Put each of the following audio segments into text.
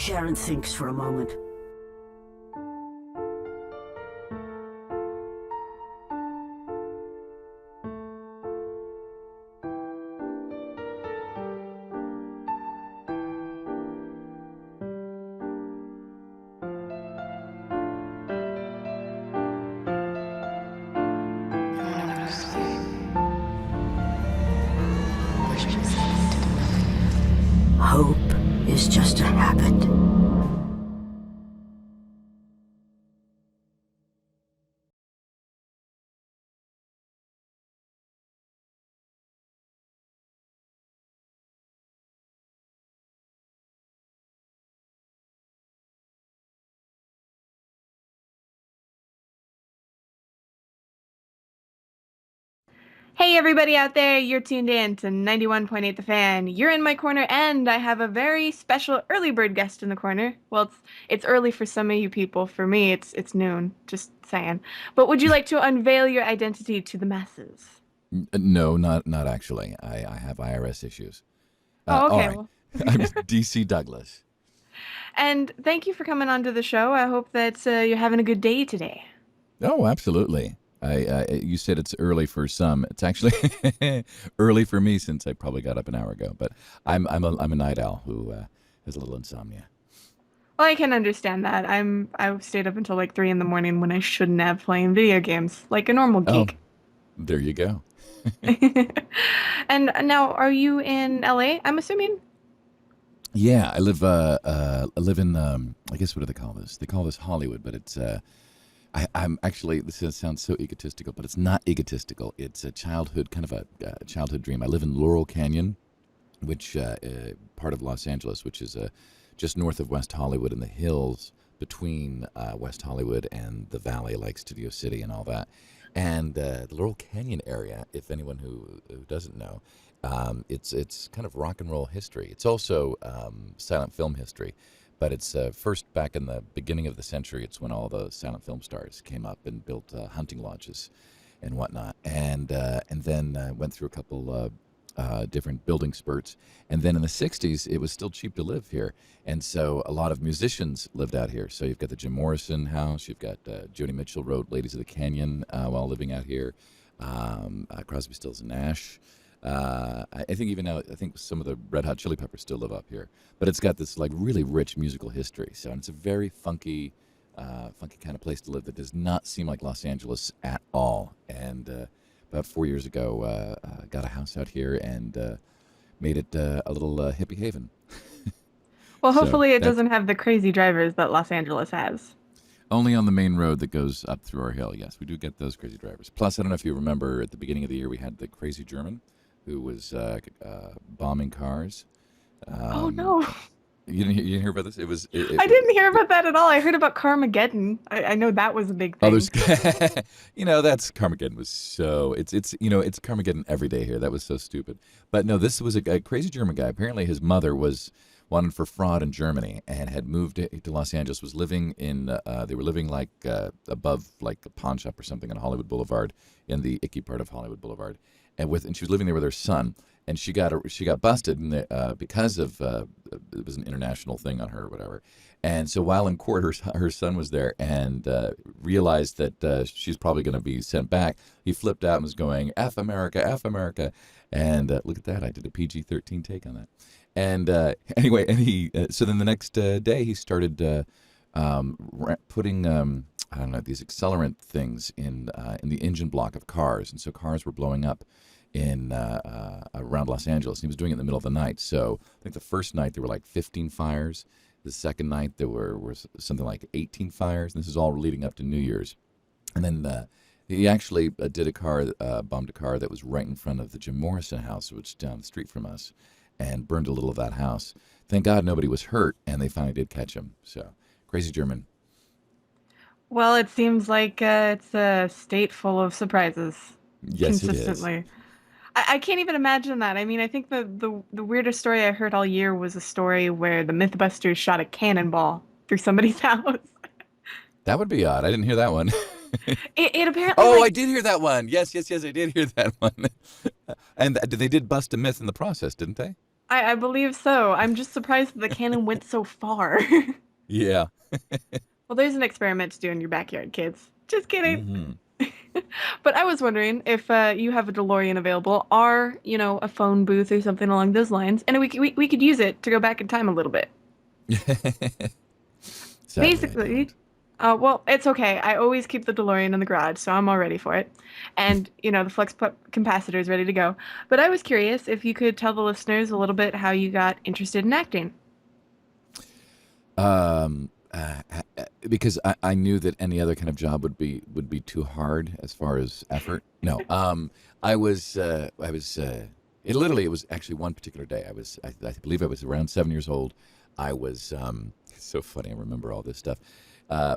Sharon thinks for a moment. Hope is just a habit. Hey everybody out there, you're tuned in to 91.8 The Fan. You're in my corner and I have a very special early bird guest in the corner. Well, it's early for some of you people. For me, it's noon, just saying. But would you like to unveil your identity to the masses? No, not actually. I have IRS issues. Oh, All okay. right. Well, I'm DC Douglas. and thank you for coming onto the show. I hope that you're having a good day today. Oh, absolutely. You said it's early for some. It's actually early for me since I probably got up an hour ago. But I'm a night owl who has a little insomnia. Well, I can understand that. I stayed up until like 3 in the morning when I shouldn't have playing video games, like a normal Oh, geek. there you go. And now, are you in LA? I'm assuming. Yeah, I live in I guess what do they call this? They call this Hollywood, but it's I'm actually, sounds so egotistical, but it's not egotistical. It's a childhood, kind of a childhood dream. I live in Laurel Canyon, which part of Los Angeles, which is just north of West Hollywood in the hills between West Hollywood and the valley, like Studio City and all that. And the Laurel Canyon area, if anyone who doesn't know, it's kind of rock and roll history. It's also silent film history, but it's first back in the beginning of the century. It's when all the silent film stars came up and built hunting lodges and whatnot, and then went through a couple different building spurts. And then in the 60s, it was still cheap to live here. And so a lot of musicians lived out here. So you've got the Jim Morrison house, you've got Joni Mitchell wrote Ladies of the Canyon while living out here, Crosby, Stills, and Nash. I think even now, I think some of the Red Hot Chili Peppers still live up here. But it's got this like really rich musical history. So and it's a very funky kind of place to live that does not seem like Los Angeles at all. And about 4 years ago, got a house out here and made it a little hippie haven. Well, So hopefully it that's doesn't have the crazy drivers that Los Angeles has. only on the main road that goes up through our hill. Yes, we do get those crazy drivers. Plus, I don't know if you remember at the beginning of the year, we had the crazy German who was bombing cars. Oh Um, no, you didn't hear about this? I didn't hear about that at all. I heard about Carmageddon. I know that was a big Oh, there's, thing. that's Carmageddon was so it's Carmageddon every day here. That was so stupid. But no, this was a crazy German guy. Apparently, his mother was wanted for fraud in Germany and had moved to Los Angeles. Was living in they were living like above like a pawn shop or something on Hollywood Boulevard in the icky part of Hollywood Boulevard, and she was living there with her son. And she got busted because of it was an international thing on her or whatever. And so while in court, her son was there and realized that she's probably going to be sent back. He flipped out and was going, F America, F America. And look at that. I did a PG-13 take on that. And anyway, and so then the next day he started putting, I don't know, these accelerant things in the engine block of cars. And so cars were blowing up in around Los Angeles. And he was doing it in the middle of the night. So I think the first night there were like 15 fires. The second night there were something like 18 fires. And this is all leading up to New Year's. And then he actually bombed a car that was right in front of the Jim Morrison house, which is down the street from us, and burned a little of that house. Thank God nobody was hurt, and they finally did catch him. So crazy German. Well, it seems like it's a state full of surprises Yes, it is. consistently. I can't even imagine that. I mean, I think the weirdest story I heard all year was a story where the Mythbusters shot a cannonball through somebody's house. That would be odd. I didn't hear that one. It apparently Oh, I like did hear that one. Yes, yes, yes, I did hear that one. And they did bust a myth in the process, didn't they? I believe so. I'm just surprised that the cannon went so far. Yeah. Well, there's an experiment to do in your backyard, kids. Just kidding. Hmm. But I was wondering if you have a DeLorean available, or a phone booth or something along those lines, and we could use it to go back in time a little bit. Sadly, I Basically, don't. well, it's okay. I always keep the DeLorean in the garage, so I'm all ready for it. And, the capacitor is ready to go. But I was curious if you could tell the listeners a little bit how you got interested in acting. Because I knew that any other kind of job would be too hard as far as effort. No, it was actually one particular day. I believe I was around 7 years old. I was it's so funny. I remember all this stuff. Uh,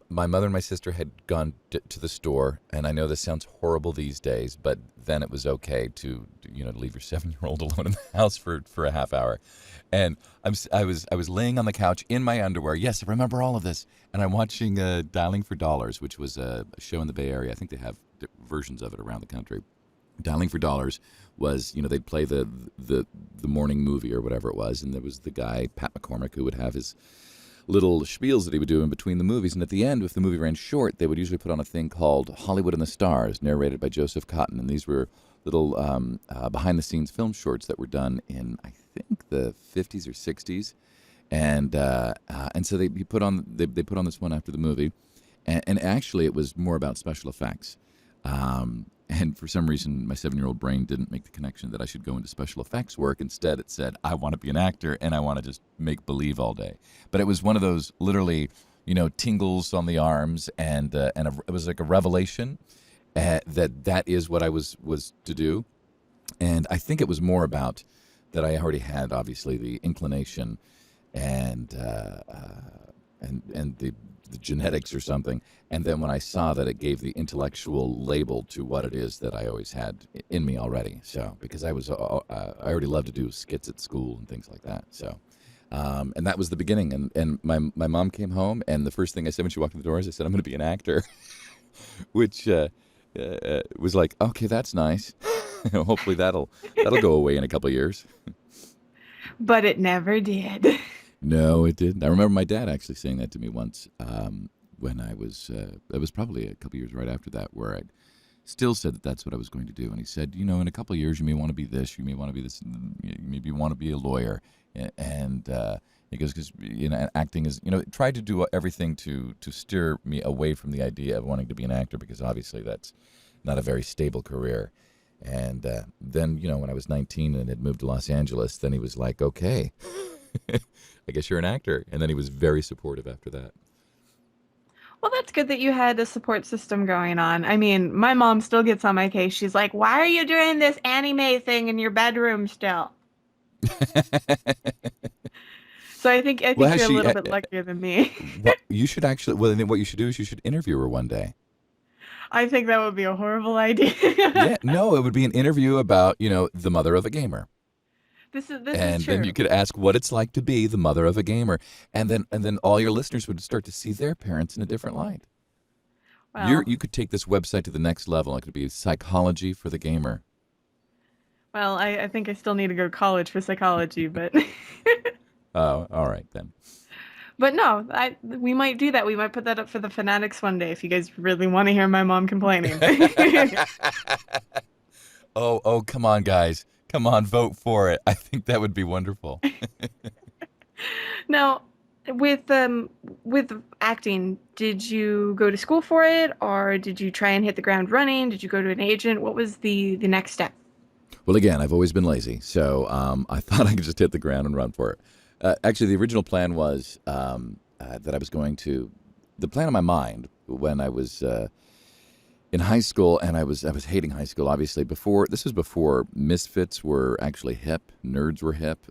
my mother and my sister had gone to the store, and I know this sounds horrible these days, but then it was okay to leave your 7-year-old alone in the house for a half hour. And I was laying on the couch in my underwear. Yes, I remember all of this. And I'm watching Dialing for Dollars, which was a show in the Bay Area. I think they have versions of it around the country. Dialing for Dollars was, they'd play the morning movie or whatever it was, and there was the guy Pat McCormick who would have his little spiels that he would do in between the movies. And at the end, if the movie ran short, they would usually put on a thing called Hollywood and the Stars, narrated by Joseph Cotton. And these were little behind-the-scenes film shorts that were done in, I think, the 50s or 60s. And so they put on this one after the movie, and actually it was more about special effects. And for some reason, my 7-year-old brain didn't make the connection that I should go into special effects work. Instead, it said, I want to be an actor and I want to just make believe all day. But it was one of those literally, tingles on the arms, and it was like a revelation that is what I was to do. And I think it was more about that I already had, obviously, the inclination and the genetics or something. And then when I saw that, it gave the intellectual label to what it is that I always had in me already. So because I already loved to do skits at school and things like that. So and that was the beginning. And my mom came home, and the first thing I said when she walked in the door is I said, I'm going to be an actor, which was like, okay, that's nice. Hopefully that'll go away in a couple of years. But it never did. No, it didn't. I remember my dad actually saying that to me once when I was, that was probably a couple years right after that, where I still said that that's what I was going to do. And he said, in a couple of years, you may want to be this, you may want to be this, maybe you want to be a lawyer. And he goes, because, acting is, tried to do everything to steer me away from the idea of wanting to be an actor, because obviously that's not a very stable career. And then, when I was 19 and had moved to Los Angeles, then he was like, okay. I guess you're an actor. And then he was very supportive after that. Well, that's good that you had a support system going on. I mean, my mom still gets on my case. She's like, why are you doing this anime thing in your bedroom still? So I think Well, you're a little bit luckier than me. you should actually, well, then what you should do is you should interview her one day. I think that would be a horrible idea. Yeah, no, it would be an interview about, the mother of a gamer. This is And true. then you could ask what it's like to be the mother of a gamer, and then all your listeners would start to see their parents in a different light. Well, You could take this website to the next level. It could be psychology for the gamer. I think I still need to go to college for psychology, but Oh, all right then. but no, we might do that. We might put that up for the Fanatics one day if you guys really want to hear my mom complaining. Oh, come on, guys. Come on, vote for it. I think that would be wonderful. Now, with acting, did you go to school for it, or did you try and hit the ground running? Did you go to an agent? What was the next step? Well, again, I've always been lazy, so I thought I could just hit the ground and run for it. Actually, the original plan was that I was going to. The plan in my mind when I was in high school, and I was hating high school. Obviously, this was before misfits were actually hip, nerds were hip.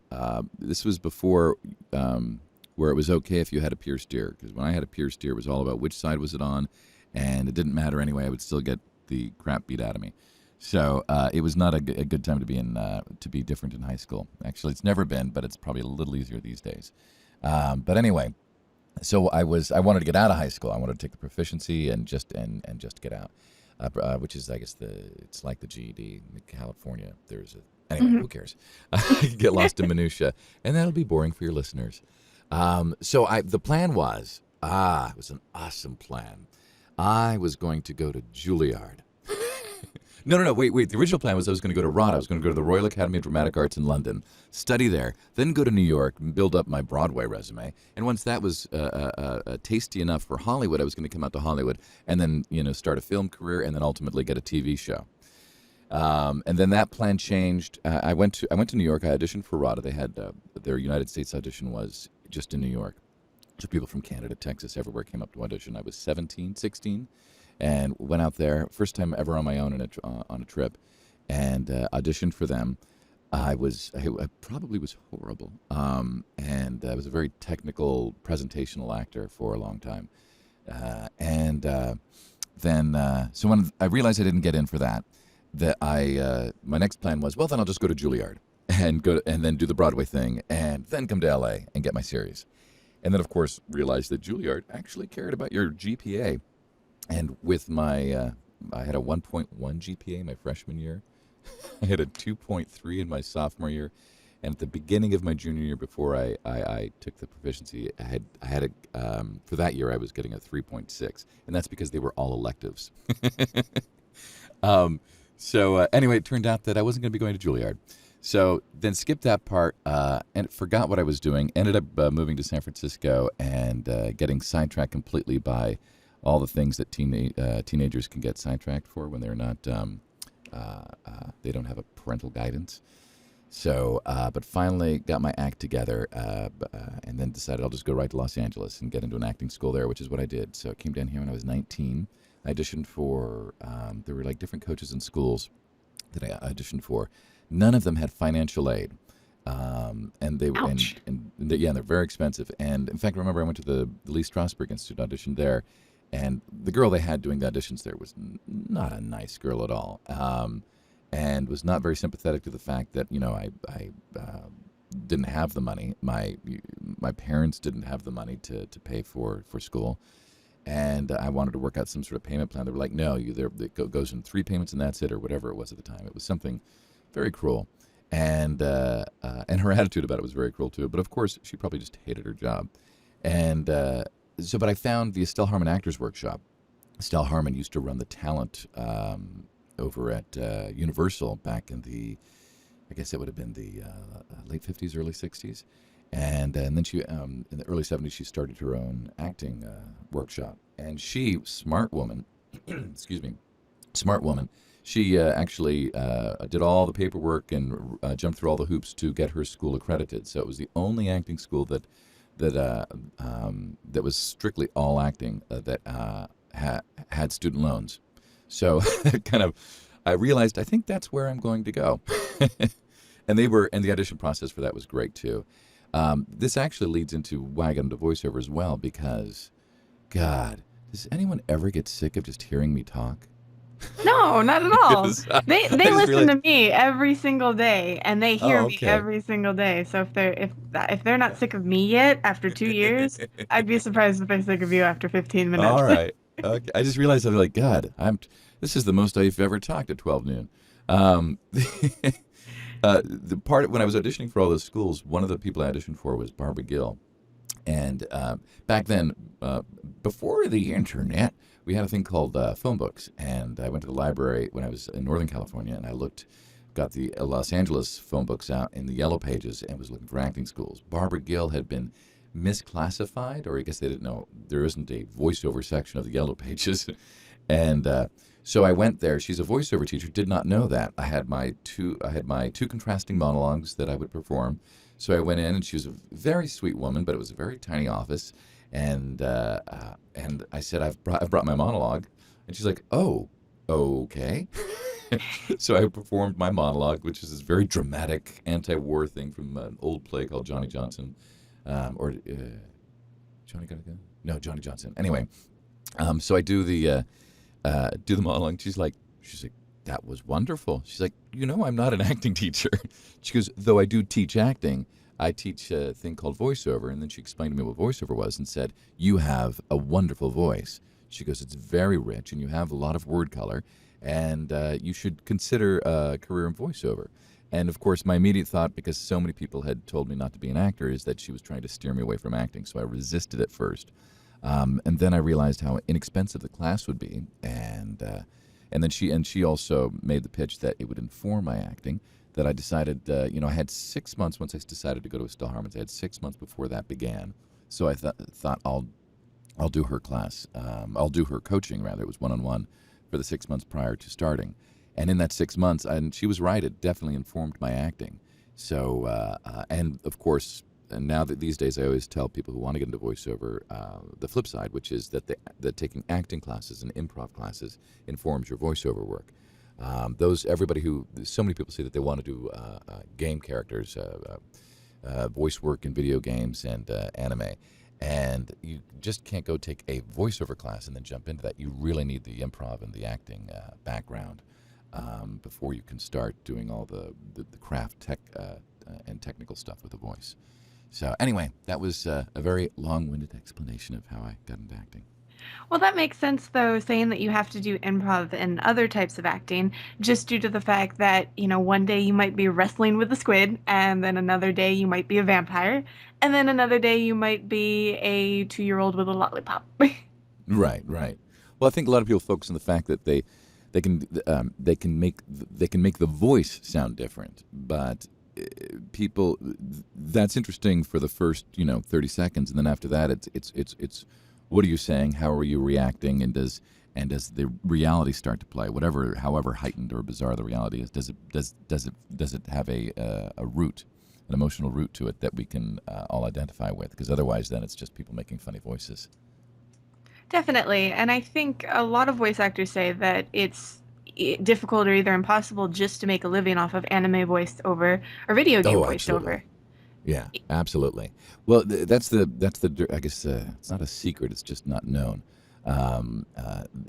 This was before where it was okay if you had a pierced ear, because when I had a pierced ear, it was all about which side was it on, and it didn't matter anyway. I would still get the crap beat out of me. So it was not a good time to be different in high school. Actually, it's never been, but it's probably a little easier these days. But anyway, so I wanted to get out of high school. I wanted to take the proficiency and just get out, which is, I guess, it's like the GED in California. There's Anyway, who cares? Get lost in minutia, and that'll be boring for your listeners. The plan was, it was an awesome plan. I was going to go to Juilliard. No, wait. The original plan was I was going to go to RADA. I was going to go to the Royal Academy of Dramatic Arts in London, study there, then go to New York and build up my Broadway resume. And once that was tasty enough for Hollywood, I was going to come out to Hollywood and then, start a film career and then ultimately get a TV show. And then that plan changed. I went to New York. I auditioned for RADA. They had their United States audition was just in New York. So people from Canada, Texas, everywhere came up to audition. I was 17, 16. And went out there, first time ever on my own on a trip, and auditioned for them. I probably was horrible, and I was a very technical presentational actor for a long time. So when I realized I didn't get in for that, my next plan was, well, then I'll just go to Juilliard and then do the Broadway thing, and then come to LA and get my series. And then, of course, realized that Juilliard actually cared about your GPA. And with I had a 1.1 GPA my freshman year. I had a 2.3 in my sophomore year. And at the beginning of my junior year, before I took the proficiency, for that year, I was getting a 3.6. And that's because they were all electives. Anyway, it turned out that I wasn't going to be going to Juilliard. So then skipped that part and forgot what I was doing. Ended up moving to San Francisco and getting sidetracked completely by all the things that teenagers can get sidetracked for when they're not, they don't have a parental guidance. So, but finally got my act together and then decided I'll just go right to Los Angeles and get into an acting school there, which is what I did. So I came down here when I was 19. I auditioned for, there were like different coaches in schools that I auditioned for. None of them had financial aid. And they were, they're very expensive. And in fact, I remember I went to the Lee Strasberg Institute audition there. And the girl they had doing the auditions there was not a nice girl at all, and was not very sympathetic to the fact that I didn't have the money. My parents didn't have the money to pay for school, and I wanted to work out some sort of payment plan. They were like, no, it goes in 3 payments and that's it, or whatever it was at the time. It was something very cruel, and her attitude about it was very cruel too. But of course, she probably just hated her job, and. But I found the Estelle Harmon Actors Workshop. Estelle Harmon used to run the talent over at Universal back in I guess it would have been the late 50s, early 60s. And then she, in the early 70s, she started her own acting workshop. And she, smart woman, she actually did all the paperwork and jumped through all the hoops to get her school accredited. So it was the only acting school that was strictly all acting that had student loans. So I realized I think that's where I'm going to go. and the audition process for that was great too. This actually leads into why I got into voiceover as well, because, God, does anyone ever get sick of just hearing me talk? No, not at all. They listen to realized... me every single day, and they hear me every single day. So if they're not sick of me yet after 2 years, I'd be surprised if they're sick of you after 15 minutes. All right. Okay. I just realized I'm like, God, this is the most I've ever talked at 12 noon. The part when I was auditioning for all those schools, one of the people I auditioned for was Barbara Gill. And back then, before the internet, we had a thing called phone books. And I went to the library when I was in Northern California, and I got the Los Angeles phone books out in the yellow pages and was looking for acting schools. Barbara Gill had been misclassified, or I guess they didn't know there isn't a voiceover section of the yellow pages. And so I went there. She's a voiceover teacher. Did not know that. I had my two contrasting monologues that I would perform. So I went in, and she was a very sweet woman, but it was a very tiny office. And I said, I've brought my monologue, and she's like, oh, okay. So I performed my monologue, which is this very dramatic anti-war thing from an old play called Johnny Johnson, Johnny Johnson. Anyway, so I do the monologue. And she's like, that was wonderful. She's like, I'm not an acting teacher. She goes, though I do teach acting, I teach a thing called voiceover. And then she explained to me what voiceover was and said, you have a wonderful voice. She goes, it's very rich and you have a lot of word color, and you should consider a career in voiceover. And of course, my immediate thought, because so many people had told me not to be an actor, is that she was trying to steer me away from acting. So I resisted at first, and then I realized how inexpensive the class would be, and then she also made the pitch that it would inform my acting. That I decided, I had 6 months once I decided to go to Estelle Harmon's. I had 6 months before that began, so I thought I'll do her class. I'll do her coaching rather. It was one-on-one for the 6 months prior to starting. And in that 6 months, and she was right, it definitely informed my acting. So, and of course, and now that these days I always tell people who want to get into voiceover the flip side, which is that that taking acting classes and improv classes informs your voiceover work. So many people say that they want to do game characters, voice work in video games and anime. And you just can't go take a voiceover class and then jump into that. You really need the improv and the acting background before you can start doing all the craft tech and technical stuff with the voice. So anyway, that was a very long-winded explanation of how I got into acting. Well, that makes sense, though, saying that you have to do improv and other types of acting, just due to the fact that, one day you might be wrestling with a squid, and then another day you might be a vampire, and then another day you might be a 2-year-old with a lollipop. Right, right. Well, I think a lot of people focus on the fact that they can make the voice sound different, but people, that's interesting for the first 30 seconds, and then after that it's what are you saying, how are you reacting, and does the reality start to play, however heightened or bizarre the reality is, does it have a root, an emotional root to it that we can all identify with, because otherwise then it's just people making funny voices. Definitely. And I think a lot of voice actors say that it's difficult or either impossible just to make a living off of anime voiceover or video game Absolutely. voiceover. Yeah, absolutely. Well, that's the I guess it's not a secret. It's just not known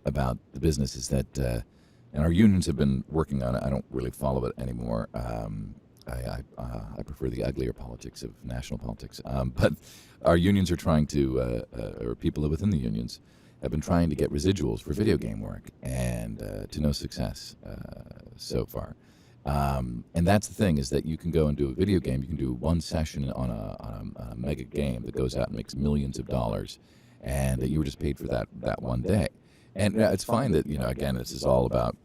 about the business. Is that and our unions have been working on it. I don't really follow it anymore. I prefer the uglier politics of national politics. But our unions are trying to, or people within the unions have been trying to get residuals for video game work, and to no success so far. And that's the thing, is that you can go and do a video game. You can do one session on a mega game that goes out and makes millions of dollars, and that you were just paid for that one day. And it's fine that, again, this is all about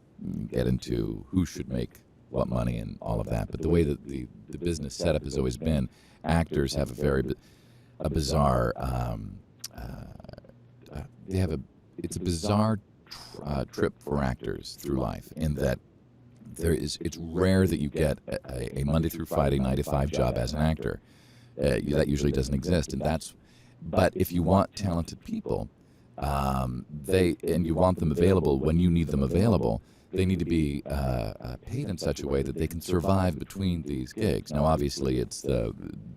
get into who should make what money and all of that. But the way that the business setup has always been, actors have a bizarre, it's a bizarre trip for actors through life, in that it's rare that you get a Monday through Friday 9 to 5 job as an actor. That usually doesn't exist, but if you want talented people, and you want them available when you need them available, they need to be paid in such a way that they can survive between these gigs. Now, obviously, it's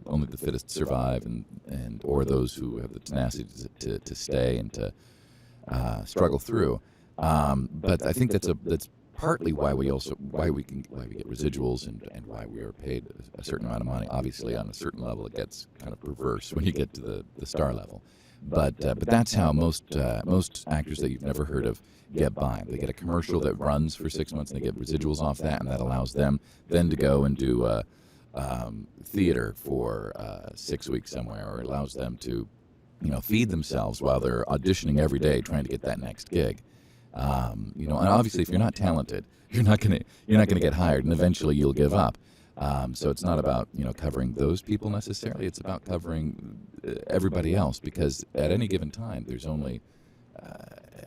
only the fittest survive, or those who have the tenacity to stay and to struggle through. But I think that's partly why we get residuals and why we are paid a certain amount of money. Obviously, on a certain level, it gets kind of perverse when you get to the star level. But that's how most actors that you've never heard of get by. They get a commercial that runs for 6 months, and they get residuals off that, and that allows them then to go and do theater for 6 weeks somewhere, or allows them to feed themselves while they're auditioning every day trying to get that next gig. And obviously, if you're not talented, you're not gonna get hired, and eventually you'll give up. So it's not about covering those people necessarily. It's about covering everybody else, because at any given time there's only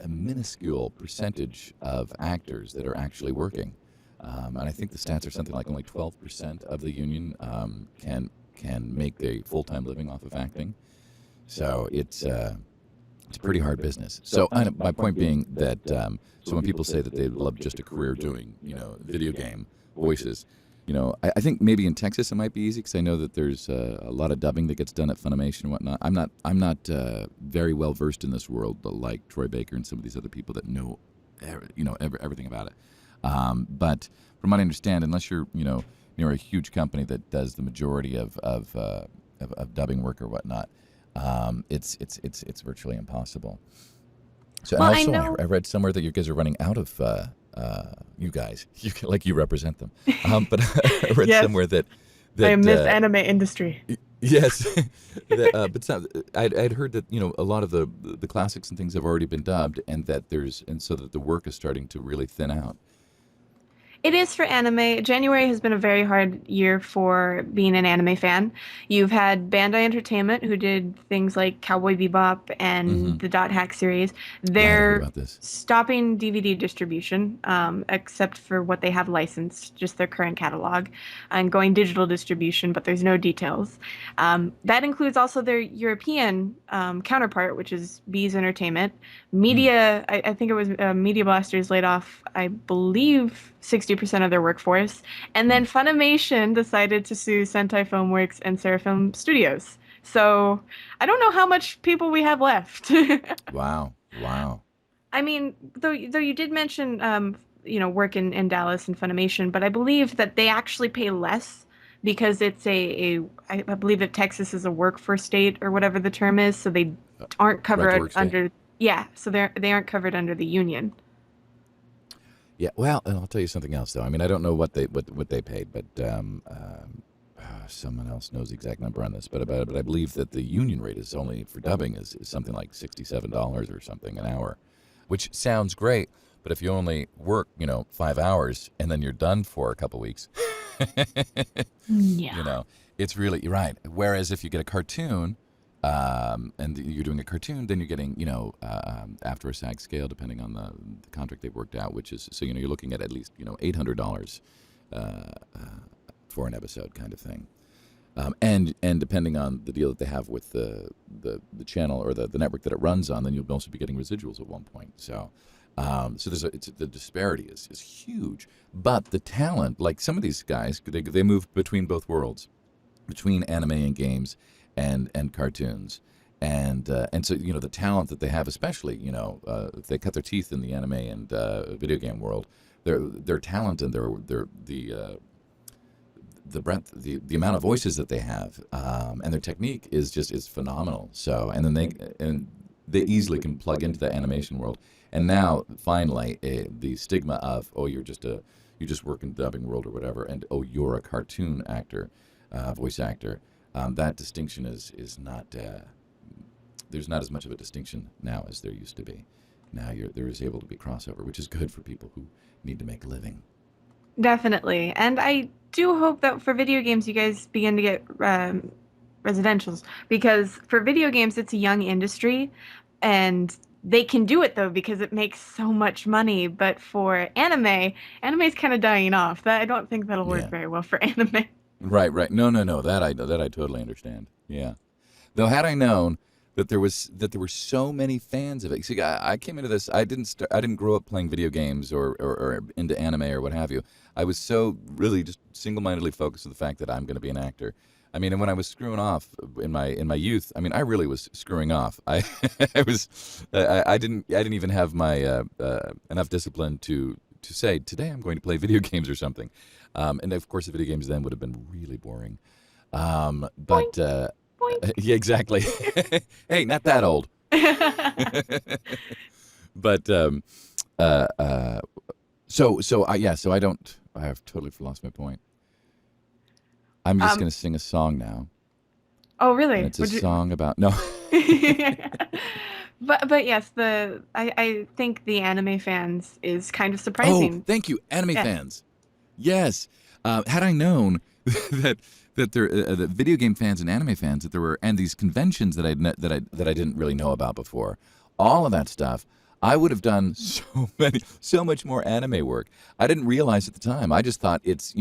a minuscule percentage of actors that are actually working, and I think the stats are something like only 12% of the union can make a full-time living off of acting. So it's a pretty hard business. So my point being that so when people say that they love just a career doing video game voices, I think maybe in Texas it might be easy, because I know that there's a lot of dubbing that gets done at Funimation and whatnot. I'm not very well versed in this world, like Troy Baker and some of these other people that know everything about it. But from what I understand, unless you're near a huge company that does the majority of dubbing work or whatnot, it's virtually impossible. So, Well, and also, I know. I read somewhere that you guys are running out of You guys, like you represent them. But I read Yes, somewhere that I that miss anime industry. yes, but I'd heard that a lot of the classics and things have already been dubbed, and so that the work is starting to really thin out. It is for anime. January has been a very hard year for being an anime fan. You've had Bandai Entertainment, who did things like Cowboy Bebop Mm-hmm. and the Dot Hack series. Right, I heard They're about this. stopping DVD distribution, except for what they have licensed, just their current catalog, and going digital distribution, but there's no details. That includes also their European counterpart, which is Bees Entertainment. Hmm. I think it was Media Blasters laid off, I believe, 60% of their workforce. And Hmm. then Funimation decided to sue Sentai Filmworks and Seraphim Studios. So I don't know how much people we have left. Wow, wow. I mean, though you did mention work in Dallas and Funimation, but I believe that they actually pay less because it's I believe that Texas is a workforce state or whatever the term is, so they aren't Right to covered work state. under so they aren't covered under the union. Yeah, well, and I'll tell you something else though. I mean, I don't know what they paid, but someone else knows the exact number on this. But I believe that the union rate is only for dubbing is something like $67 or something an hour, which sounds great. But if you only work 5 hours and then you're done for a couple weeks, you Yeah. know, it's really you're right. Whereas if you get a cartoon, and you're doing a cartoon, then you're getting, after a SAG scale, depending on the contract they've worked out, which is, so, you're looking at least, $800 for an episode kind of thing. And depending on the deal that they have with the channel or the network that it runs on, then you'll also be getting residuals at one point. So, the disparity is huge. But the talent, like some of these guys, they move between both worlds, between anime and games and cartoons. And so the talent that they have, especially if they cut their teeth in the anime and video game world, their talent and the breadth, the amount of voices that they have, and their technique is phenomenal. So they easily can plug into the animation world. And now finally, the stigma of you just work in the dubbing world or whatever, and you're a cartoon actor, voice actor. That distinction is not. There's not as much of a distinction now as there used to be. Now there is able to be crossover, which is good for people who need to make a living. Definitely. And I do hope that for video games, you guys begin to get residentials because for video games, it's a young industry and they can do it though because it makes so much money. But for anime's kind of dying off. That I don't think that'll work Yeah. very well for anime. Right. No. That I totally understand. Yeah. Though had I known that there were so many fans of it. See, I came into this. I didn't grow up playing video games or into anime or what have you. I was so really just single-mindedly focused on the fact that I'm going to be an actor. I mean, and when I was screwing off in my youth, I mean, I really was screwing off. I didn't even have my enough discipline to say today I'm going to play video games or something. And of course, the video games then would have been really boring. But Boink. yeah, exactly. Hey, not that old. But so I don't. I have totally lost my point. I'm just going to sing a song now, Oh, and really? it's a song about no. But yes, I think the anime fans is kind of Oh, surprising. thank you, anime Yeah. fans. Yes, had I known that there that video game fans and anime fans that there were and these conventions that I didn't really know about before, all of that stuff, I would have done so much more anime work. I didn't realize at the time. I just thought it's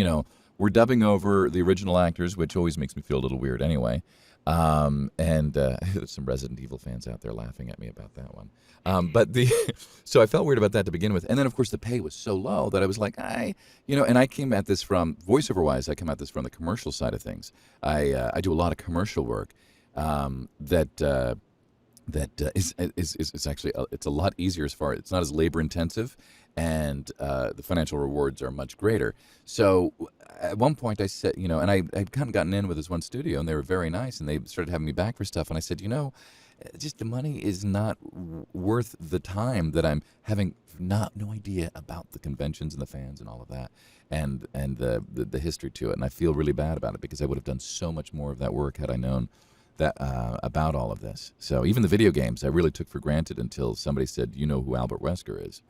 we're dubbing over the original actors, which always makes me feel a little weird anyway. And there's some Resident Evil fans out there laughing at me about that one. So I felt weird about that to begin with. And then, of course, the pay was so low that I was like, and I came at this from voiceover wise, I come at this from the commercial side of things. I do a lot of commercial work that is actually it's a lot easier as far it's not as labor intensive, and the financial rewards are much greater. So at one point I said, and I'd kind of gotten in with this one studio, and they were very nice, and they started having me back for stuff, and I said, just the money is not worth the time that I'm having no idea about the conventions and the fans and all of that, and the history to it. And I feel really bad about it because I would have done so much more of that work had I known that about all of this. So even the video games I really took for granted until somebody said, "You know who Albert Wesker is?"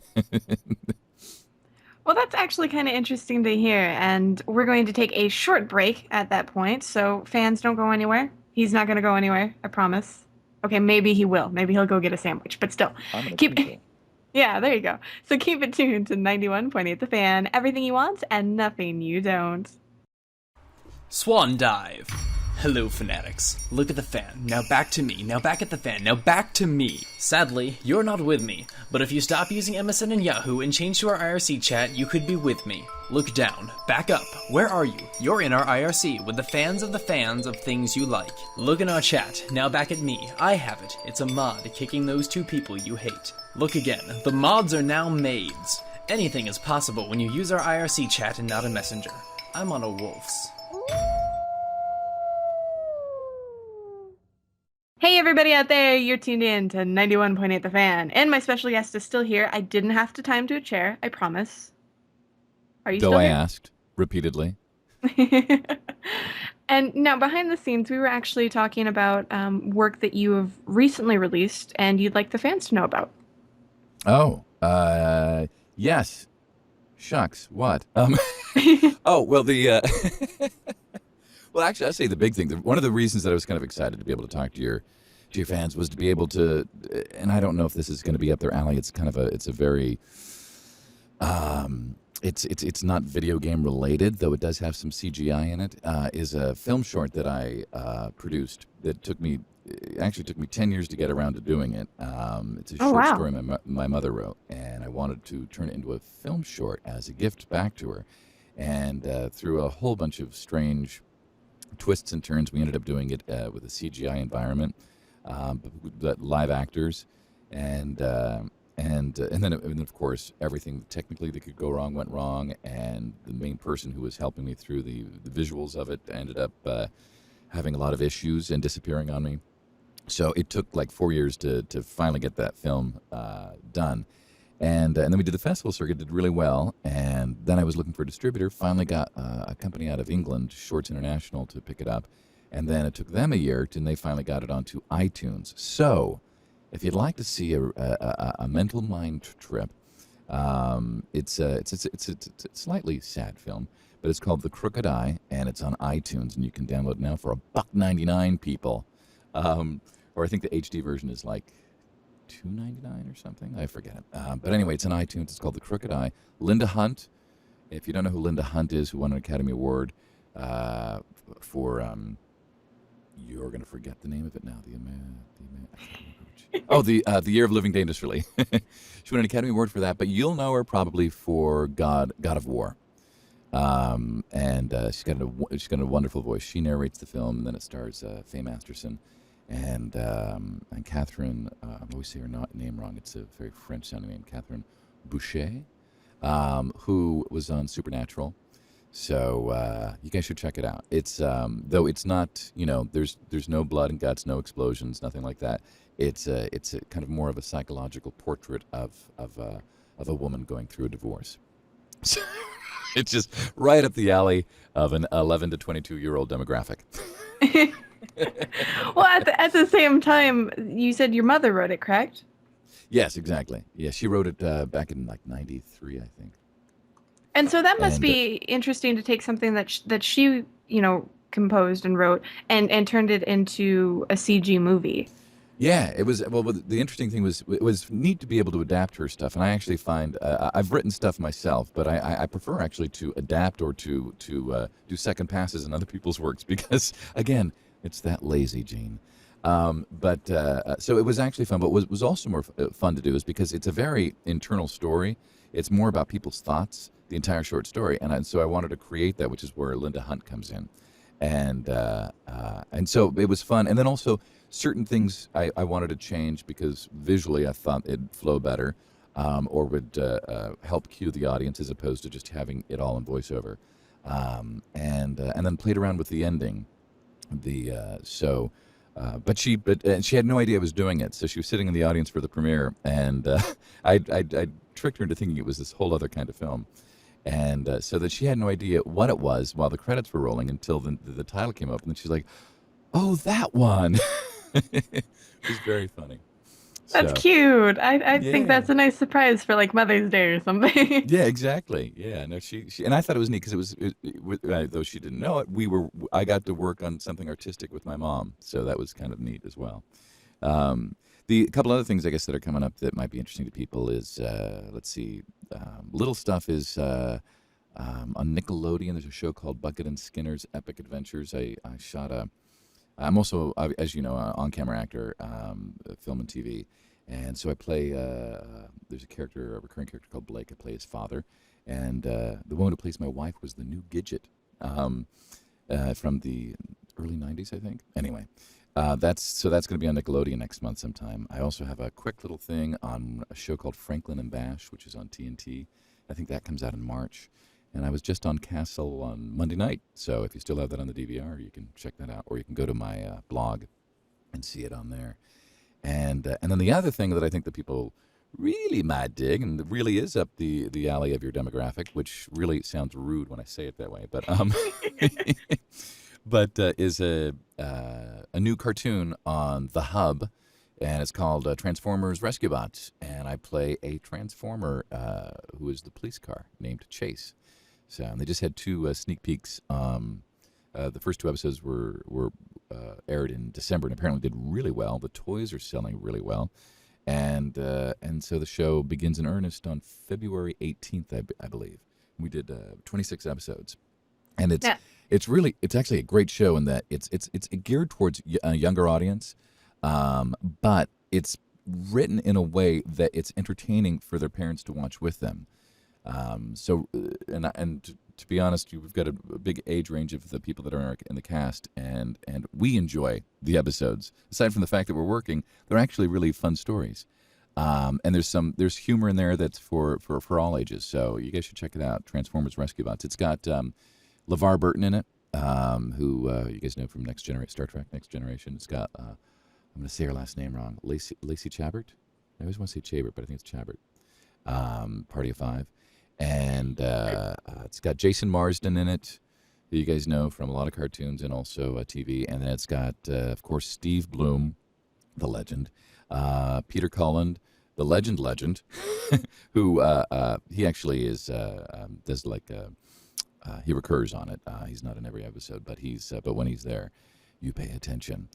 Well, that's actually kind of interesting to hear, and we're going to take a short break at that point, so fans don't go anywhere. He's not going to go anywhere, I promise. Okay, maybe he will. Maybe he'll go get a sandwich, but still. I'm gonna Keep think so. Yeah, there you go. So keep it tuned to 91.8 The Fan, everything you want and nothing you don't. Swan Dive. Hello, fanatics. Look at the fan. Now back to me. Now back at the fan. Now back to me. Sadly, you're not with me, but if you stop using MSN and Yahoo and change to our IRC chat, you could be with me. Look down. Back up. Where are you? You're in our IRC with the fans of things you like. Look in our chat. Now back at me. I have it. It's a mod kicking those two people you hate. Look again. The mods are now maids. Anything is possible when you use our IRC chat and not a messenger. I'm on a wolf's. Hey everybody out there, you're tuned in to 91.8 The Fan, and my special guest is still here. I didn't have to tie him to a chair, I promise. Are you Though still I here? asked repeatedly. And now, behind the scenes, we were actually talking about work that you have recently released and you'd like the fans to know about. Oh, yes. Shucks. What? Oh, well, well, actually, I'd say the big thing. One of the reasons that I was kind of excited to be able to talk to your fans was to be able to, and I don't know if this is going to be up their alley. It's kind of it's a very, it's not video game related, though it does have some CGI in it. Is a film short that I produced that actually took me 10 years to get around to doing it. It's a Oh, short wow. story my mother wrote, and I wanted to turn it into a film short as a gift back to her. And through a whole bunch of strange twists and turns, we ended up doing it with a CGI environment, but live actors, and then of course everything technically that could go wrong went wrong, and the main person who was helping me through the visuals of it ended up having a lot of issues and disappearing on me. So it took like 4 years to finally get that film done. And then we did the festival circuit, did really well. And then I was looking for a distributor, finally got a company out of England, Shorts International, to pick it up. And then it took them a year, and they finally got it onto iTunes. So if you'd like to see a mental mind trip, it's a slightly sad film, but it's called The Crooked Eye, and it's on iTunes, and you can download it now for $1.99, people. Or I think the HD version is like $2.99 or something. I forget it. But anyway, it's on iTunes. It's called The Crooked Eye. Linda Hunt. If you don't know who Linda Hunt is, who won an Academy Award for you're going to forget the name of it now. The Year of Living Dangerously. She won an Academy Award for that, but you'll know her probably for God of War. And she's got a wonderful voice. She narrates the film, and then it stars Faye Masterson and Catherine. I always say her name wrong. It's a very French-sounding name, Catherine Boucher, who was on Supernatural. So you guys should check it out. It's though it's not, there's no blood and guts, no explosions, nothing like that. It's a kind of more of a psychological portrait of a woman going through a divorce. So it's just right up the alley of an 11 to 22-year-old demographic. Well, at the same time, you said your mother wrote it, correct? Yes, exactly. Yeah, she wrote it back in like '93, I think. And so that must And be interesting to take something that she, composed and wrote and turned it into a CG movie. yeah, it was. Well, the interesting thing was it was neat to be able to adapt her stuff, and I actually find I've written stuff myself, but I prefer actually to adapt or to do second passes in other people's works because again, it's that lazy gene. So it was actually fun, but what was also more fun to do is because it's a very internal story. It's more about people's thoughts, the entire short story, and so I wanted to create that, which is where Linda Hunt comes in, and so it was fun. And then also certain things I wanted to change because visually I thought it'd flow better, or would help cue the audience as opposed to just having it all in voiceover, and then played around with the ending. But she had no idea I was doing it. So she was sitting in the audience for the premiere, and I tricked her into thinking it was this whole other kind of film, and so that she had no idea what it was while the credits were rolling until the title came up, and then she's like, "Oh, that one." It was very funny. That's So, cute. I think yeah. that's a nice surprise for like Mother's Day or something. Yeah, exactly. Yeah, no, she and I thought it was neat because though she didn't know it, I got to work on something artistic with my mom, so that was kind of neat as well. Um, the couple other things I guess that are coming up that might be interesting to people is let's see, little stuff is on Nickelodeon. There's a show called Bucket and Skinner's Epic Adventures. I shot a. I'm also, as you know, an on-camera actor, film and TV. And so I play, there's a recurring character called Blake. I play his father. And the woman who plays my wife was the new Gidget from the early 90s, I think. Anyway, that's going to be on Nickelodeon next month sometime. I also have a quick little thing on a show called Franklin and Bash, which is on TNT. I think that comes out in March. And I was just on Castle on Monday night. So if you still have that on the DVR, you can check that out. Or you can go to my blog and see it on there. And then the other thing that I think that people really might dig, and it really is up the alley of your demographic, which really sounds rude when I say it that way, but is a new cartoon on the Hub, and it's called Transformers Rescue Bots. And I play a Transformer who is the police car named Chase. So, and they just had two sneak peeks. The first two episodes were aired in December and apparently did really well. The toys are selling really well, and so the show begins in earnest on February 18th, I believe. We did 26 episodes, and it's actually a great show in that it's geared towards a younger audience, but it's written in a way that it's entertaining for their parents to watch with them. To be honest, we've got a big age range of the people that are in the cast, and we enjoy the episodes. Aside from the fact that we're working, they're actually really fun stories. And there's humor in there that's for all ages. So you guys should check it out. Transformers Rescue Bots. It's got LeVar Burton in it, who you guys know from Star Trek Next Generation. It's got I'm going to say her last name wrong. Lacey Chabert. I always want to say Chabert, but I think it's Chabert. Party of Five. And it's got Jason Marsden in it, who you guys know from a lot of cartoons and also TV. And then it's got, of course, Steve Bloom, the legend, Peter Cullen, the legend, who he actually is does like he recurs on it. He's not in every episode, but but when he's there, you pay attention.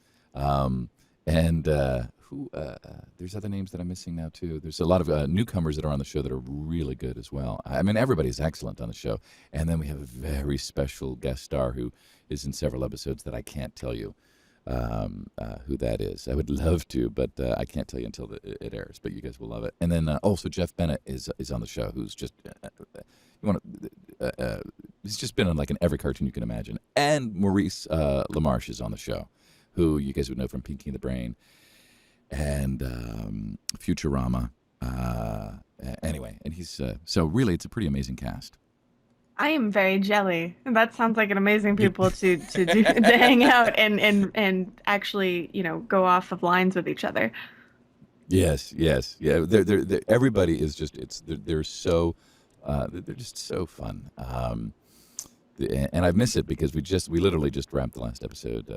There's other names that I'm missing now too. There's a lot of newcomers that are on the show that are really good as well. I mean, everybody's excellent on the show. And then we have a very special guest star who is in several episodes that I can't tell you who that is. I would love to, but I can't tell you until it airs. But you guys will love it. And then also Jeff Bennett is on the show, who's just he's just been on like in every cartoon you can imagine. And Maurice LaMarche is on the show, who you guys would know from Pinky and the Brain and Futurama. Anyway, and he's so really it's a pretty amazing cast. I am very jelly. That sounds like an amazing people to hang out and actually, go off of lines with each other. Yes, yeah. They're everybody is just they're so they're just so fun. And I miss it because we literally just wrapped the last episode.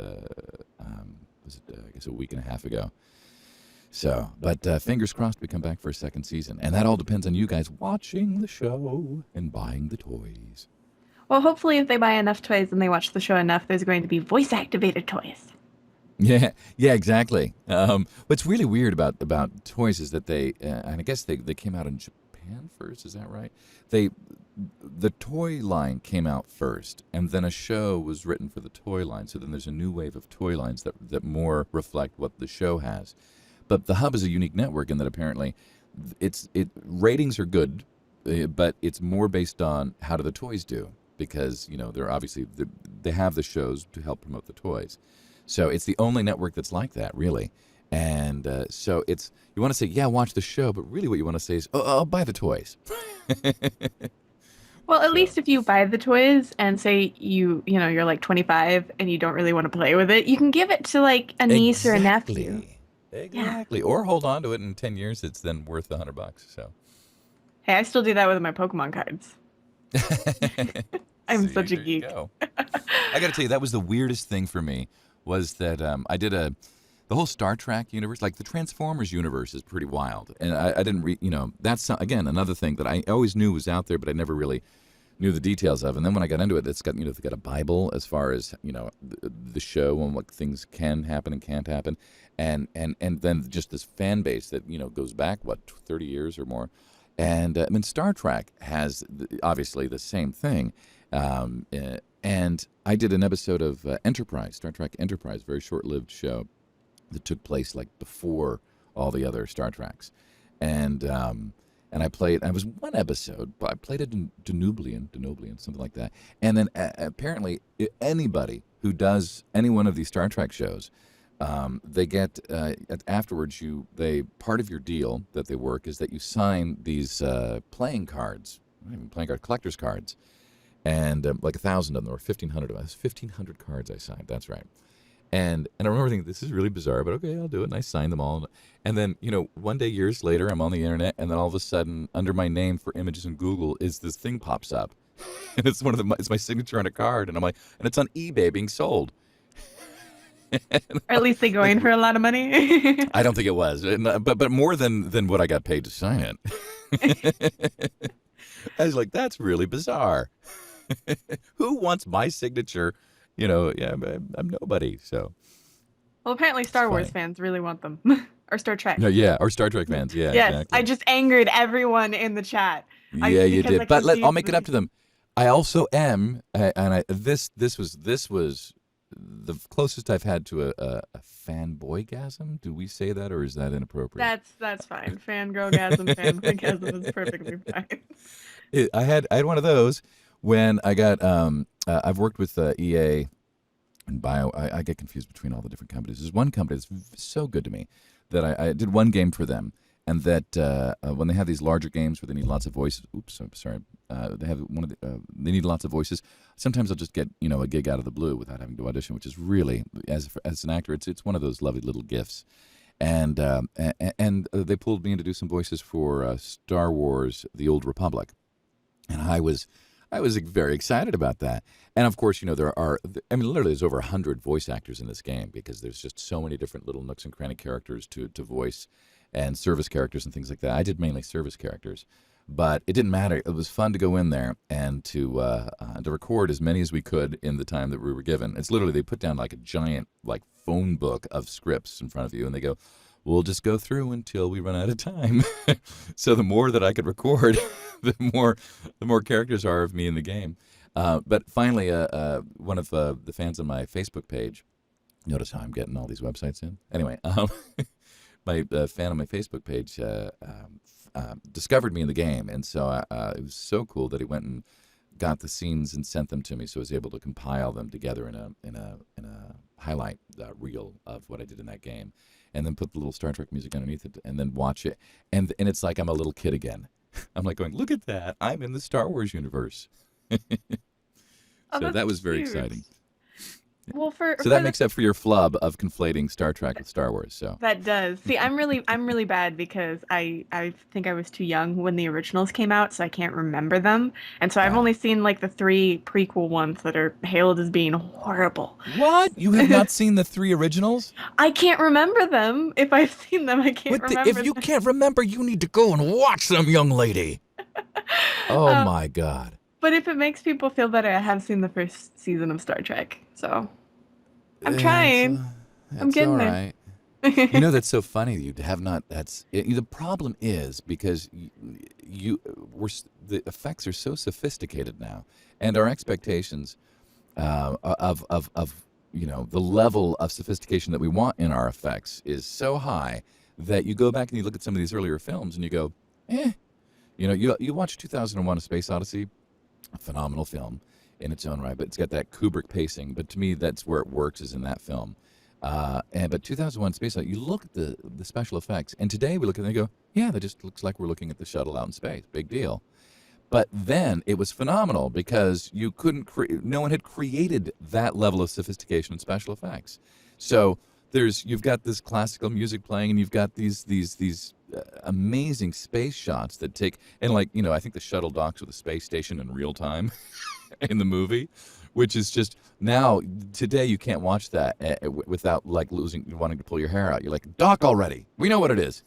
Was it I guess a week and a half ago. So, but fingers crossed we come back for a second season. And that all depends on you guys watching the show and buying the toys. Well, hopefully if they buy enough toys and they watch the show enough, there's going to be voice-activated toys. Yeah, exactly. What's really weird about toys is that they, and I guess they came out in Japan first, is that right? The toy line came out first, and then a show was written for the toy line. So then there's a new wave of toy lines that more reflect what the show has. But the Hub is a unique network in that apparently ratings are good, but it's more based on how do the toys do, because they're obviously they have the shows to help promote the toys. So it's the only network that's like that, really. And so you want to say, yeah, watch the show, but really what you want to say is, oh, I'll buy the toys. Well, at So least if you buy the toys and say you're like 25 and you don't really want to play with it, you can give it to like a niece or a nephew. Yeah. exactly, or hold on to it in 10 years. It's then worth $100. So Hey, I still do that with my Pokemon cards. I'm see, such a there you geek. go. I got to tell you, that was the weirdest thing for me. Was that I did the whole Star Trek universe, like the Transformers universe, is pretty wild, and I didn't that's again another thing that I always knew was out there, but I never really knew the details of. And then when I got into it, it's got it's got a Bible as far as the show and what things can happen and can't happen, and then just this fan base that goes back 30 years or more. And I mean, Star Trek has obviously the same thing. And I did an episode of Enterprise, Star Trek Enterprise, very short-lived show that took place like before all the other Star Treks. And I was one episode, but I played a Danublian, something like that. And then apparently anybody who does any one of these Star Trek shows, they get afterwards. Part of your deal that they work is that you sign these playing cards, not even playing card, collector's cards, and like 1,000 of them, or 1,500 of them. 1,500 cards I signed. That's right. And I remember thinking, this is really bizarre, but okay, I'll do it. And I signed them all. And then one day, years later, I'm on the internet, and then all of a sudden, under my name for images in Google, is this thing pops up, and it's it's my signature on a card, and I'm like, and it's on eBay being sold. Or at least they go in for a lot of money. I don't think it was, but more than what I got paid to sign it. I was like, that's really bizarre. Who wants my signature? Yeah, I'm nobody. So. Well, apparently Star Wars fans really want them. Or Star Trek. No, yeah, or Star Trek fans. Yeah, yes, exactly. I just angered everyone in the chat. Yeah, you did. But I'll make it up to them. I also am, and this was the closest I've had to a fanboygasm. Do we say that, or is that inappropriate? That's fine. Fangirlgasm, fanboygasm is perfectly fine. I had one of those when I got. I've worked with EA and Bio. I get confused between all the different companies. There's one company that's so good to me that I did one game for them. And that when they have these larger games where they need lots of voices, I'm sorry, they have they need lots of voices. Sometimes I'll just get a gig out of the blue without having to audition, which is really, as an actor, it's one of those lovely little gifts. And they pulled me in to do some voices for Star Wars: The Old Republic, and I was very excited about that. And of course, literally there's over 100 voice actors in this game because there's just so many different little nooks and cranny characters to voice, and service characters and things like that. I did mainly service characters, but it didn't matter. It was fun to go in there and to record as many as we could in the time that we were given. It's literally, they put down like a giant phone book of scripts in front of you, and they go, we'll just go through until we run out of time. So the more that I could record, the more characters are of me in the game. But finally, one of the fans on my Facebook page, notice how I'm getting all these websites in? Anyway, my fan on my Facebook page discovered me in the game, and so it was so cool that he went and got the scenes and sent them to me, so I was able to compile them together in a highlight reel of what I did in that game, and then put the little Star Trek music underneath it, and then watch it, and it's like I'm a little kid again. I'm like going, look at that! I'm in the Star Wars universe. So that was very exciting. Well, so that makes up for your flub of conflating Star Trek with Star Wars. So that does. See, I'm really bad because I think I was too young when the originals came out, so I can't remember them. And so I've only seen the 3 prequel ones that are hailed as being horrible. What? You have not seen the 3 originals? I can't remember them. If I've seen them, I can't remember. If you can't remember, you need to go and watch them, young lady. Oh my God. But if it makes people feel better, I have seen the first season of Star Trek, so I'm trying. I'm getting there. That's so funny. You have not. The problem is because the effects are so sophisticated now, and our expectations of the level of sophistication that we want in our effects is so high that you go back and you look at some of these earlier films and you go, you watch 2001: A Space Odyssey. A phenomenal film in its own right, but it's got that Kubrick pacing. But to me, that's where it works, is in that film. But 2001: Space Odyssey, you look at the special effects, and today we look at it and go, yeah, that just looks like we're looking at the shuttle out in space. Big deal. But then it was phenomenal because you couldn't no one had created that level of sophistication in special effects. So you've got this classical music playing, and you've got these amazing space shots that take, and I think the shuttle docks with the space station in real time in the movie, which is just now today you can't watch that without wanting to pull your hair out. You're like, dock already. We know what it is.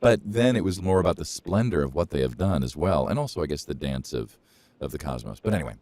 But then it was more about the splendor of what they have done as well, and also I guess the dance of the cosmos. But anyway,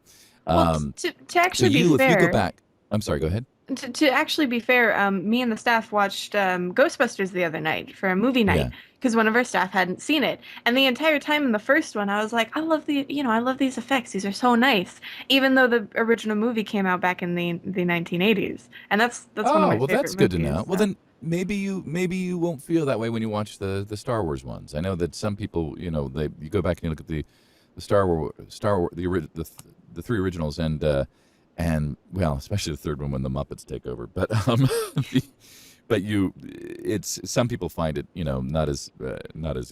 to actually be if you fair, go back, I'm sorry, go ahead. To actually be fair, me and the staff watched Ghostbusters the other night for a movie night because one of our staff hadn't seen it, and the entire time in the first one, I was like, I love these effects. These are so nice, even though the original movie came out back in the 1980s, and that's one of my favorite that's good to movies, know. so. Well, then maybe you won't feel that way when you watch the Star Wars ones. I know that some people, you go back and you look at the Star Wars, the three originals, and well, especially the third one when the Muppets take over. But some people find it not as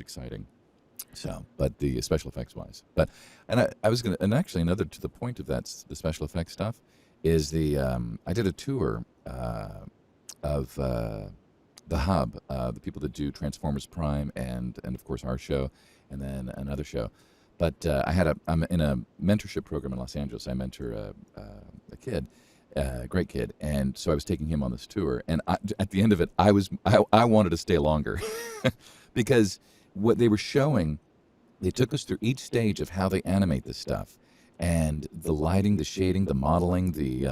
exciting. So, but the special effects wise, and actually another to the point of that, the special effects stuff is I did a tour of the Hub, the people that do Transformers Prime and of course our show, and then another show. But I'm in a mentorship program in Los Angeles. I mentor a kid, a great kid, and so I was taking him on this tour. And at the end of it, I wanted to stay longer because what they were showing, they took us through each stage of how they animate this stuff, and the lighting, the shading, the modeling, the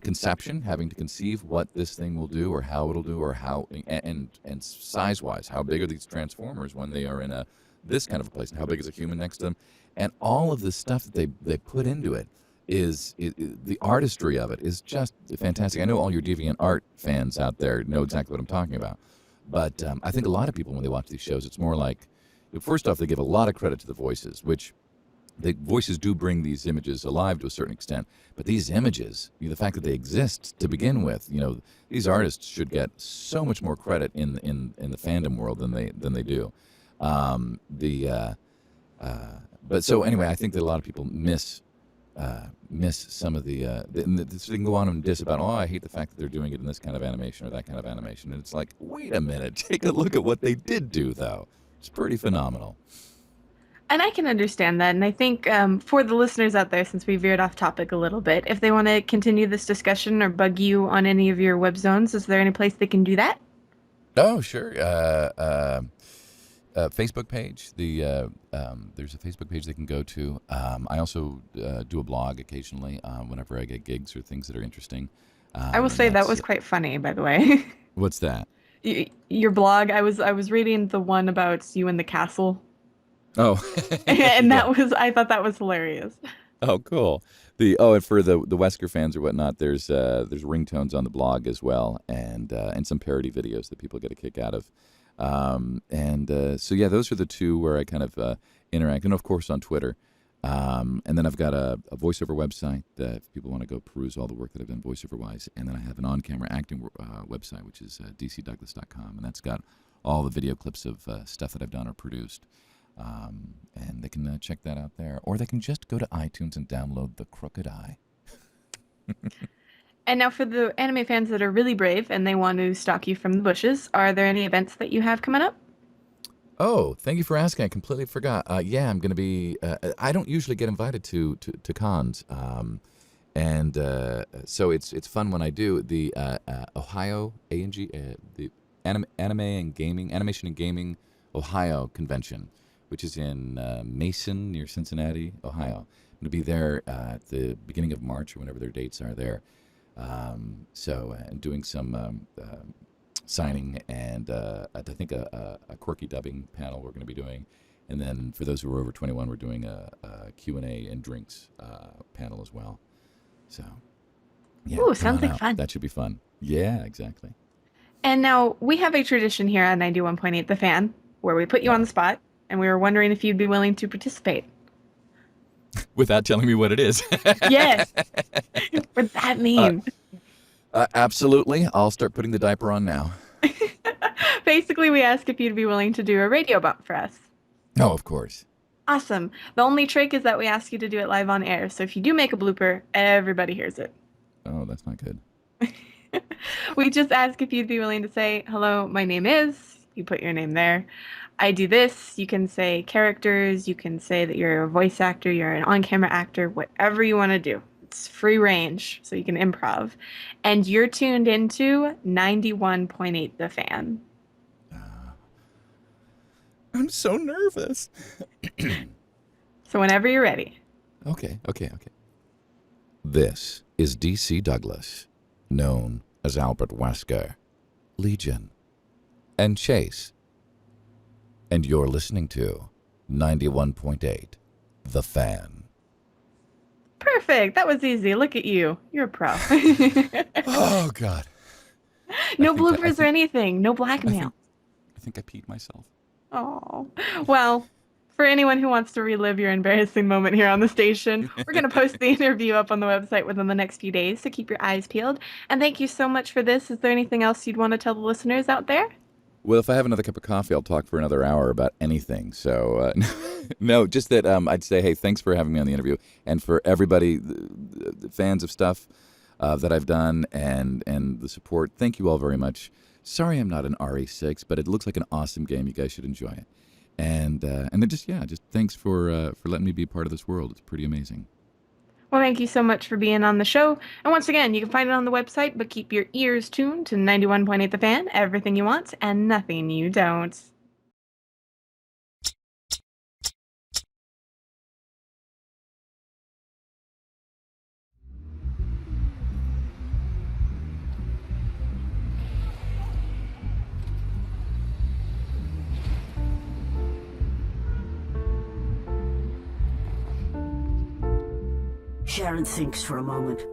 conception, having to conceive what this thing will do or how it'll do or how and size-wise, how big are these Transformers when they are in this kind of a place, and how big is a human next to them, and all of the stuff that they put into it is the artistry of it is just fantastic. I know all your Deviant Art fans out there know exactly what I'm talking about, but I think a lot of people when they watch these shows, it's more like, first off, they give a lot of credit to the voices, which the voices do bring these images alive to a certain extent, but these images, the fact that they exist to begin with, these artists should get so much more credit in the fandom world than they do. But so anyway, I think that a lot of people miss some of so they can go on and diss about, I hate the fact that they're doing it in this kind of animation or that kind of animation, and it's like, wait a minute, take a look at what they did do, though. It's pretty phenomenal. And I can understand that, and I think for the listeners out there, since we veered off topic a little bit, if they want to continue this discussion or bug you on any of your web zones, is there any place they can do that? Oh, sure. Facebook page. There's a Facebook page they can go to. I also do a blog occasionally whenever I get gigs or things that are interesting. I will say that was quite funny, by the way. What's that? Your blog. I was reading the one about you in the castle. Oh, and I thought that was hilarious. Oh, cool. And for the Wesker fans or whatnot, there's ringtones on the blog as well, and some parody videos that people get a kick out of. So yeah, those are the two where I kind of interact, and of course on Twitter. And then I've got a voiceover website that if people want to go peruse all the work that I've done voiceover-wise, and then I have an on-camera acting website, which is dcdouglas.com, and that's got all the video clips of stuff that I've done or produced. And they can check that out there, or they can just go to iTunes and download The Crooked Eye. And now for the anime fans that are really brave and they want to stalk you from the bushes, are there any events that you have coming up? Oh, thank you for asking. I completely forgot. Yeah, I'm going to be. I don't usually get invited to cons, so it's fun when I do. The Ohio ANG, the Animation and Gaming Ohio convention, which is in Mason near Cincinnati, Ohio. I'm going to be there at the beginning of March or whenever their dates are there. Doing some signing and I think a quirky dubbing panel we're going to be doing. And then for those who are over 21, we're doing a Q&A and drinks panel as well. So, yeah. Ooh, sounds like fun. That should be fun. Yeah, exactly. And now we have a tradition here on 91.8 The Fan where we put you on the spot, and we were wondering if you'd be willing to participate. Without telling me what it is. Yes. What that mean? Absolutely. I'll start putting the diaper on now. Basically, we ask if you'd be willing to do a radio bump for us. Oh, of course. Awesome. The only trick is that we ask you to do it live on air. So if you do make a blooper, everybody hears it. Oh, that's not good. We just ask if you'd be willing to say, hello, my name is, you put your name there. I do this. You can say characters. You can say that you're a voice actor, you're an on-camera actor, whatever you want to do. It's free range, so you can improv. And you're tuned into 91.8 The Fan. I'm so nervous. So whenever you're ready. Okay. This is D.C. Douglas, known as Albert Wesker, Legion, and Chase. And you're listening to 91.8 The Fan. Perfect. That was easy. Look at you. You're a pro. Oh, God. No bloopers or anything. No blackmail. I think I peed myself. Oh, well, for anyone who wants to relive your embarrassing moment here on the station, we're going to post the interview up on the website within the next few days, so keep your eyes peeled. And thank you so much for this. Is there anything else you'd want to tell the listeners out there? Well, if I have another cup of coffee, I'll talk for another hour about anything. So, no, just that I'd say, hey, thanks for having me on the interview. And for everybody, the fans of stuff that I've done and the support, thank you all very much. Sorry I'm not an RE6, but it looks like an awesome game. You guys should enjoy it. And then just thanks for letting me be part of this world. It's pretty amazing. Well, thank you so much for being on the show. And once again, you can find it on the website, but keep your ears tuned to 91.8 The Fan, everything you want and nothing you don't. Sharon thinks for a moment.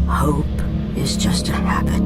Hope is just a habit.